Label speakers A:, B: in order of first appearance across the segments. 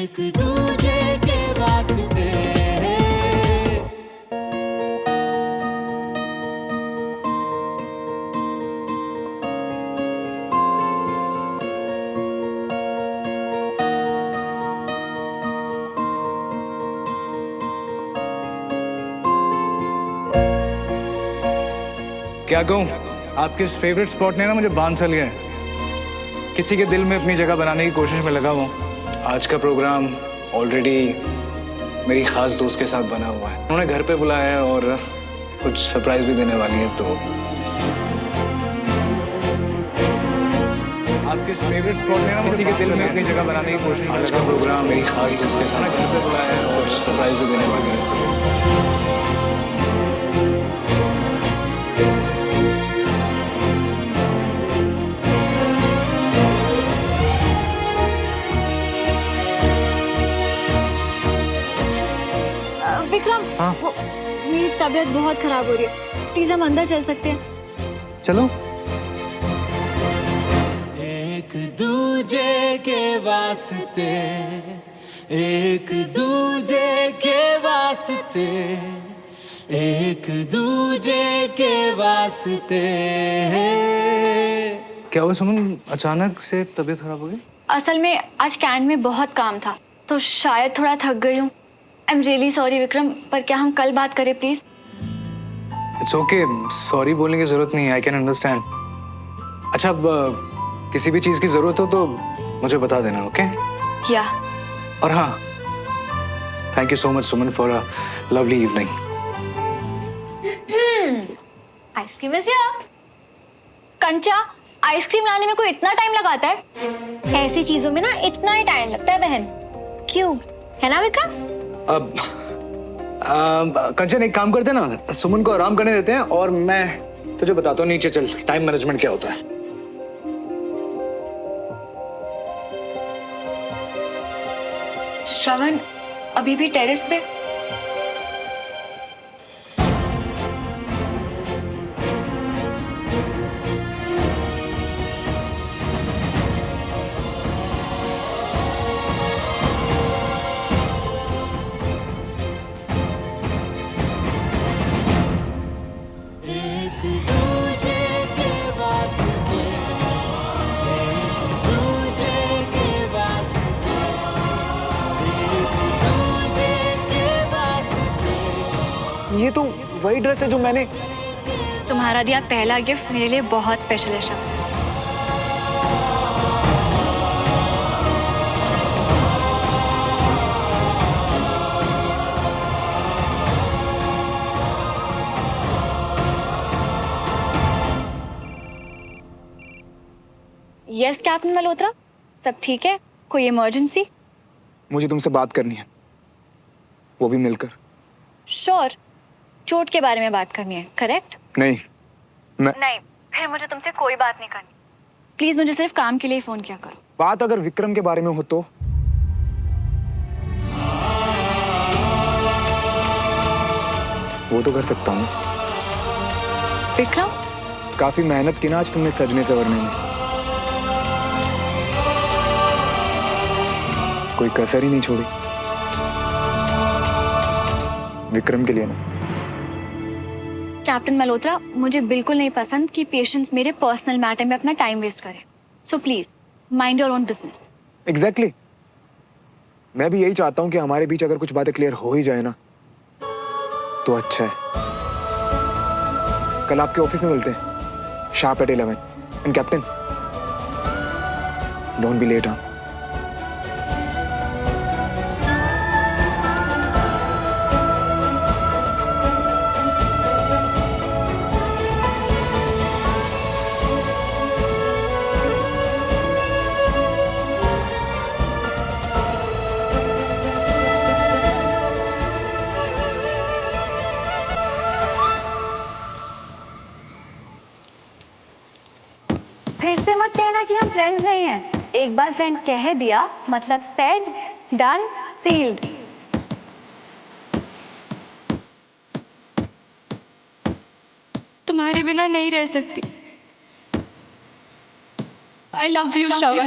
A: एक दूजे के वास्ते।
B: क्या कहूँ, आपके इस फेवरेट स्पॉट ने ना मुझे बांध सा लिया है। किसी के दिल में अपनी जगह बनाने की कोशिश में लगा हुआ। आज का प्रोग्राम ऑलरेडी मेरी खास दोस्त के साथ बना हुआ है। उन्होंने घर पे बुलाया है और कुछ सरप्राइज भी देने वाली है। तो आपके इस फेवरेट स्पॉट ने ना किसी के दिल में अपनी जगह बनाने की कोशिश में लगा। प्रोग्राम मेरी खास दोस्त के साथ घर पे बुलाया है और सरप्राइज भी देने वाली है। तो
C: विक्रम,
B: हाँ?
C: मेरी तबीयत बहुत खराब हो रही है, प्लीज हम अंदर चल सकते हैं?
B: चलो।
A: एक दूजे के वास्ते, एक दूजे के वास्ते, एक दूजे के वास्ते।
B: क्या हुआ सुमन, अचानक से तबीयत खराब हो गई?
C: असल में आज कैंट में बहुत काम था, तो शायद थोड़ा थक गई हूँ। I am really sorry Vikram, पर क्या हम कल बात करें प्लीज?
B: इट्स ओके, सॉरी बोलने की जरूरत नहीं है, आई कैन अंडरस्टैंड। अच्छा, अब किसी भी चीज की जरूरत हो तो मुझे बता देना, ओके?
C: या
B: और हाँ, thank you so much Suman for a lovely evening.
C: Ice cream is here. कंचा, आइसक्रीम लाने में कोई इतना टाइम लगाता है?
D: ऐसी चीजों में ना इतना ही टाइम लगता है बहन। क्यों, है ना विक्रम?
B: अब कंचन, एक काम करते हैं ना, सुमन को आराम करने देते हैं और मैं तुझे बताता हूँ। नीचे चल, टाइम मैनेजमेंट क्या होता है।
C: श्रवण अभी भी टेरेस पे?
A: एक दूजे के वास्ते, एक दूजे के वास्ते, एक दूजे के वास्ते।
B: ये तो वही ड्रेस है जो मैंने।
C: तुम्हारा दिया पहला गिफ्ट मेरे लिए बहुत स्पेशल है श्रवण। यस कैप्टन मल्होत्रा, सब ठीक है? कोई इमरजेंसी?
B: मुझे तुमसे बात करनी है, वो भी मिलकर।
C: श्योर, चोट के बारे में बात करनी है, करेक्ट?
B: नहीं,
C: नहीं, फिर मुझे तुमसे कोई बात नहीं करनी। प्लीज मुझे सिर्फ काम के लिए फोन किया करो।
B: बात अगर विक्रम के बारे में हो तो? वो तो कर सकता हूँ।
C: विक्रम?
B: काफी मेहनत की ना आज तुमने सजने संवरने में। कोई कसर ही नहीं छोड़ी विक्रम के लिए ना।
C: कैप्टन मल्होत्रा, मुझे बिल्कुल नहीं पसंद कि पेशेंट्स मेरे पर्सनल मैटर में अपना टाइम वेस्ट करें। So please mind your own business.
B: Exactly, मैं भी यही चाहता हूँ कि हमारे बीच अगर कुछ बातें क्लियर हो ही जाए ना तो अच्छा है। कल आपके ऑफिस में मिलते हैं, sharp at 11। And captain, don't be late. हाँ,
C: फिर से मत कहना कि हम फ्रेंड्स नहीं हैं। एक बार फ्रेंड कह दिया मतलब सेड, डन, सील्ड।
E: तुम्हारे बिना नहीं रह सकती। आई लव यू श्रवण।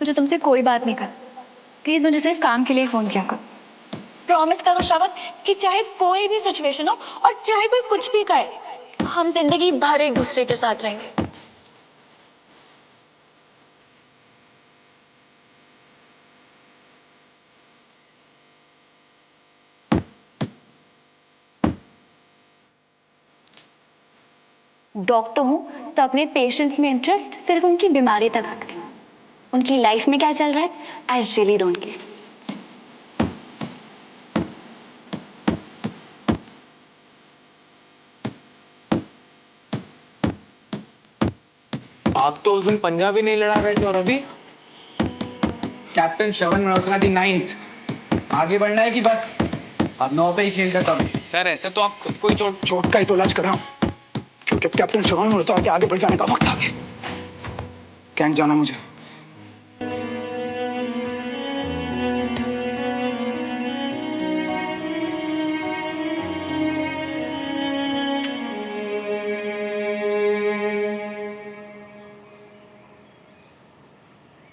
C: मुझे तुमसे कोई बात नहीं करनी। प्लीज मुझे सिर्फ काम के लिए फोन किया करो। प्रॉमिस करो श्रावण कि चाहे कोई भी सिचुएशन हो और चाहे कोई कुछ भी कहे, हम जिंदगी भर एक दूसरे के साथ रहेंगे। डॉक्टर हूँ तो अपने पेशेंट्स में इंटरेस्ट सिर्फ उनकी बीमारी तक रखती हूँ। उनकी लाइफ में क्या चल रहा है आई रियली डोंट केयर।
E: आप तो उस दिन पंजाबी नहीं लड़ा रहे थे और अभी कैप्टन श्रवण मल्होत्रा दी 9th। आगे बढ़ना है कि बस अब 9 पे ही खेल खत्म। सर ऐसे तो आप खुद को ही
F: चोट का ही तो इलाज कर रहा हूँ, क्योंकि अब कैप्टन श्रवण मल्होत्रा के आगे बढ़ जाने का वक्त आ गया। कैंट जाना मुझे।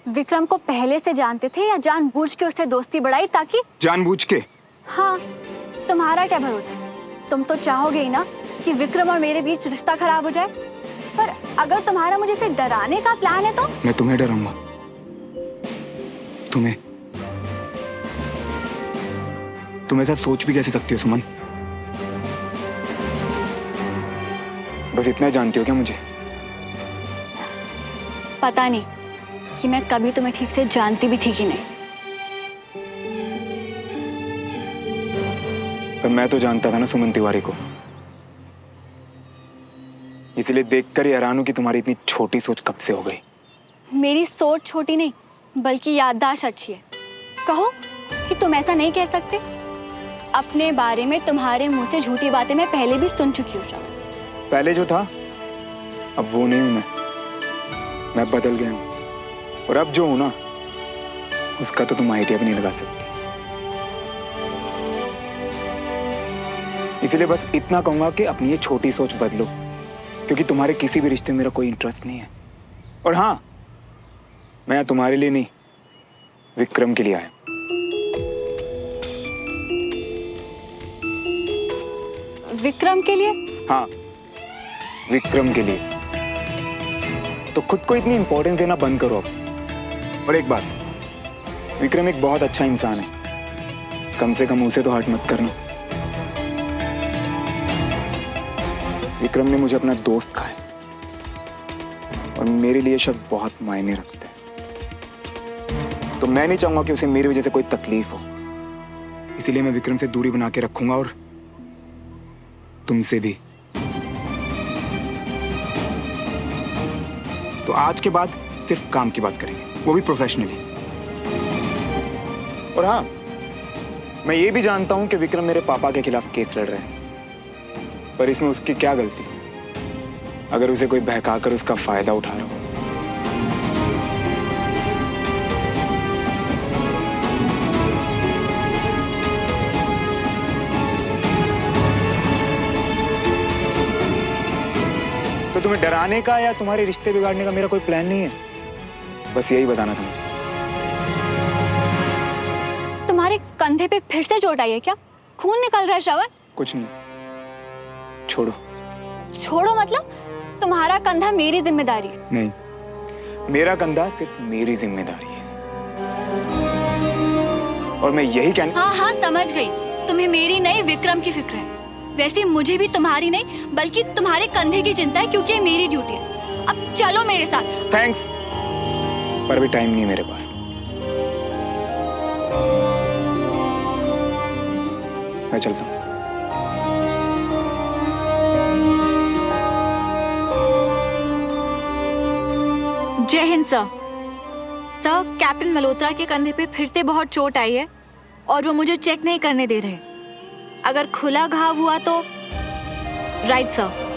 C: विक्रम को पहले से जानते थे या जानबूझ के उससे दोस्ती बढ़ाई ताकि?
F: जानबूझ के।
C: हाँ, तुम्हारा क्या भरोसा? तुम तो चाहोगे ही ना कि विक्रम और मेरे बीच रिश्ता खराब हो जाए। पर अगर तुम्हारा मुझे से डराने का प्लान है तो?
F: मैं तुम्हें डराऊंगा? तुम ऐसा सोच भी कैसे सकती हो सुमन? बस इतना जानती हो क्या मुझे?
C: पता नहीं कि मैं कभी तुम्हें ठीक से जानती भी थी कि नहीं।
F: पर मैं तो जानता था ना सुमन तिवारी को, इसलिए देखकर ही हैरान हूं कि तुम्हारी इतनी छोटी सोच कब से हो गई।
C: मेरी सोच छोटी नहीं बल्कि याददाश्त अच्छी है। कहो कि तुम ऐसा नहीं कह सकते। अपने बारे में तुम्हारे मुंह से झूठी बातें मैं पहले भी सुन चुकी हूँ।
F: पहले जो था अब वो नहीं हूं मैं बदल गया हूं। और अब जो हूं ना उसका तो तुम आइडिया भी नहीं लगा सकती। इसलिए बस इतना कहूंगा कि अपनी ये छोटी सोच बदलो, क्योंकि तुम्हारे किसी भी रिश्ते में मेरा कोई इंटरेस्ट नहीं है। और हाँ, मैं तुम्हारे लिए नहीं विक्रम के लिए आया।
C: विक्रम के लिए?
F: हाँ, विक्रम के लिए। तो खुद को इतनी इंपॉर्टेंस देना बंद करो अब। और एक बात, विक्रम एक बहुत अच्छा इंसान है, कम से कम उसे तो हर्ट मत करना। विक्रम ने मुझे अपना दोस्त कहा है और मेरे लिए शब्द बहुत मायने रखते हैं। तो मैं नहीं चाहूंगा कि उसे मेरी वजह से कोई तकलीफ हो, इसीलिए मैं विक्रम से दूरी बना के रखूंगा और तुमसे भी। तो आज के बाद सिर्फ काम की बात करेंगे, वो भी प्रोफेशनली। और हाँ, मैं ये भी जानता हूं कि विक्रम मेरे पापा के खिलाफ केस लड़ रहे हैं, पर इसमें उसकी क्या गलती अगर उसे कोई बहकाकर उसका फायदा उठा रहा हो। तो तुम्हें डराने का या तुम्हारे रिश्ते बिगाड़ने का मेरा कोई प्लान नहीं है, बस यही बताना था मुझे।
C: तुम्हारे कंधे पे फिर से चोट आई है क्या? खून निकल रहा है श्रवण?
F: कुछ नहीं, छोड़ो।
C: छोड़ो मतलब? तुम्हारा कंधा मेरी जिम्मेदारी है।
F: नहीं, मेरा कंधा सिर्फ मेरी जिम्मेदारी है। और मैं यही कहना।
C: हाँ हाँ समझ गई, तुम्हें मेरी नहीं विक्रम की फिक्र है। वैसे मुझे भी तुम्हारी नहीं बल्कि तुम्हारे कंधे की चिंता है, क्योंकि ये मेरी ड्यूटी है। अब चलो मेरे साथ।
F: थैंक्स, पर अभी टाइम नहीं है मेरे पास। मैं चलता हूँ।
C: जय Hind sir. Sir, captain Malhotra के कंधे पे फिर से बहुत चोट आई है और वो मुझे चेक नहीं करने दे रहे। अगर खुला घाव हुआ तो? Right sir.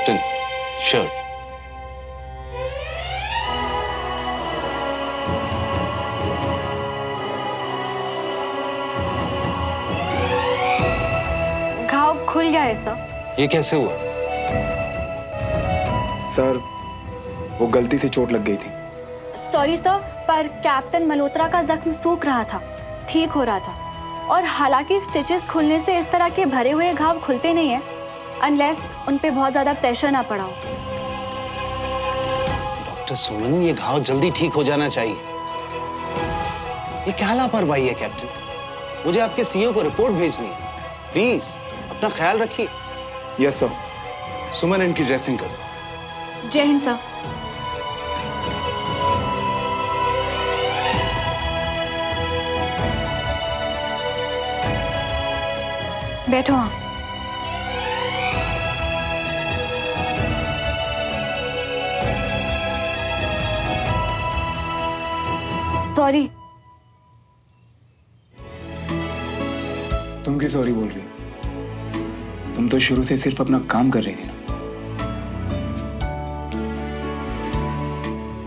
G: Captain shirt.
C: घाव खुल गया है सर।
G: ये कैसे हुआ?
F: सर वो गलती से चोट लग गई थी।
C: सॉरी सर, पर कैप्टन मल्होत्रा का जख्म सूख रहा था, ठीक हो रहा था। और हालांकि स्टिचेस खुलने से इस तरह के भरे हुए घाव खुलते नहीं हैं, अनलेस उन पे बहुत ज्यादा प्रेशर ना पड़ा हो।
G: डॉक्टर सुमन, ये घाव जल्दी ठीक हो जाना चाहिए। ये क्या लापरवाही है कैप्टन? मुझे आपके सीईओ को रिपोर्ट भेजनी है। प्लीज अपना ख्याल रखिए।
F: Yes sir.
G: सुमन, इनकी ड्रेसिंग कर दो।
C: जय हिंद सर। बैठो वहाँ। सॉरी।
F: तुम क्यों सॉरी बोल रही हो? तुम तो शुरू से सिर्फ अपना काम कर रही थी ना।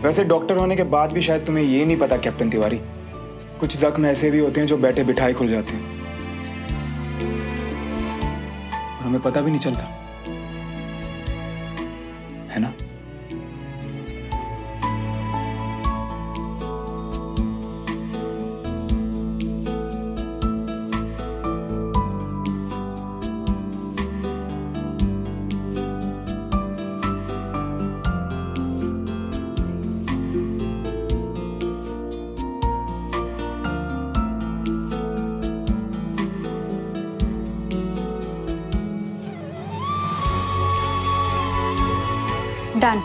F: वैसे डॉक्टर होने के बाद भी शायद तुम्हें ये नहीं पता कैप्टन तिवारी, कुछ जख्म ऐसे भी होते हैं जो बैठे बिठाए खुल जाते हैं और हमें पता भी नहीं चलता, है ना?
C: डन।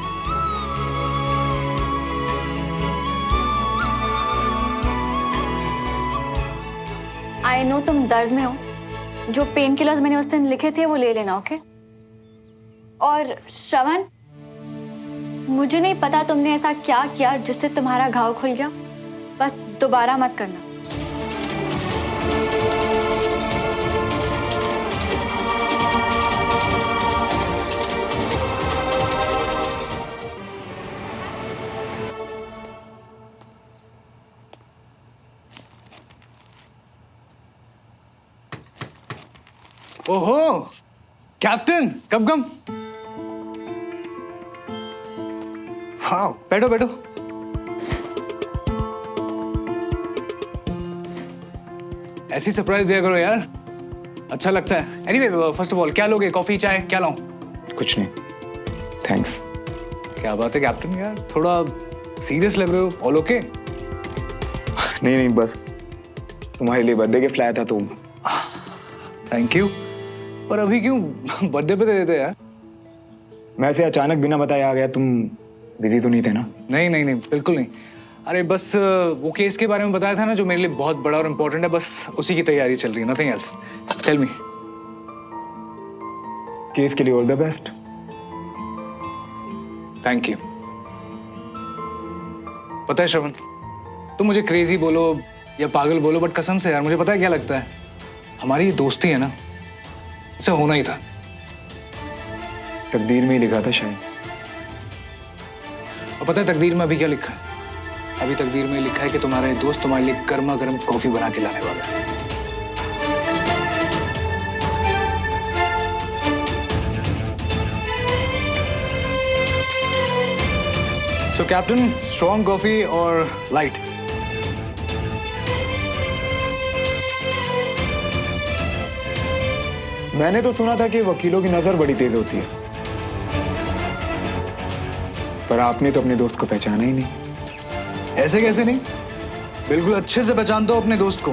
C: आई नो तुम दर्द में हो, जो पेन किलर्स मैंने उस दिन लिखे थे वो ले लेना, ओके? और श्रवण, मुझे नहीं पता तुमने ऐसा क्या किया जिससे तुम्हारा घाव खुल गया, बस दोबारा मत करना।
B: ओहो कैप्टन, कब कम। हाँ बैठो बैठो। ऐसी सरप्राइज दिया करो यार, अच्छा लगता है। एनीवे फर्स्ट ऑफ ऑल क्या लोगे, कॉफी चाय क्या लाऊं?
F: कुछ नहीं, थैंक्स।
B: क्या बात है कैप्टन यार, थोड़ा सीरियस लग रहे हो। All okay?
F: नहीं नहीं, बस तुम्हारे लिए बर्थडे गिफ्ट लाया था तो।
B: Thank you. पर अभी क्यों बर्थडे पे दे देते यार?
F: मैं ऐसे अचानक बिना बताए आ गया, तुम बिजी तो नहीं थे ना?
B: नहीं नहीं नहीं, बिल्कुल नहीं। अरे बस वो केस के बारे में बताया था ना जो मेरे लिए बहुत बड़ा और इम्पोर्टेंट है, बस उसी की तैयारी चल रही है, nothing else. Tell me.
F: Case के लिए all the best.
B: Thank you. पता है श्रवण, तुम मुझे क्रेजी बोलो या पागल बोलो, बट कसम से यार मुझे पता है क्या लगता है, हमारी ये दोस्ती है ना, इसे होना ही था।
F: तकदीर में ही लिखा था शायद।
B: और पता है तकदीर में अभी क्या लिखा है? अभी तकदीर में लिखा है कि तुम्हारा ये दोस्त तुम्हारे लिए गर्मा गर्म कॉफी बना के लाने वाला है। सो कैप्टन, स्ट्रॉन्ग कॉफी और लाइट?
F: मैंने तो सुना था कि वकीलों की नजर बड़ी तेज होती है, पर आपने तो अपने दोस्त को पहचाना ही नहीं।
B: ऐसे कैसे नहीं, बिल्कुल अच्छे से पहचानता हूं अपने दोस्त को।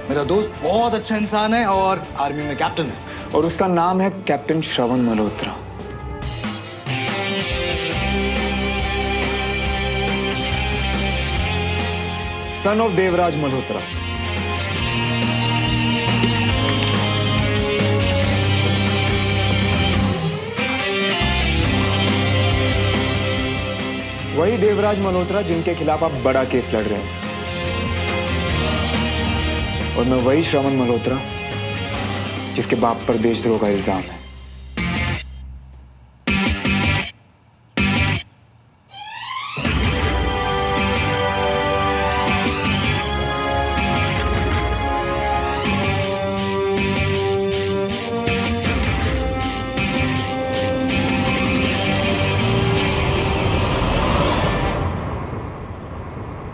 B: मेरा दोस्त बहुत अच्छा इंसान है और आर्मी में कैप्टन है।
F: और उसका नाम है captain Shravan Malhotra. Son of Devraj Malhotra. वही देवराज मल्होत्रा जिनके खिलाफ आप बड़ा केस लड़ रहे हैं, और मैं वही श्रवण मल्होत्रा जिसके बाप पर देशद्रोह का इल्जाम है।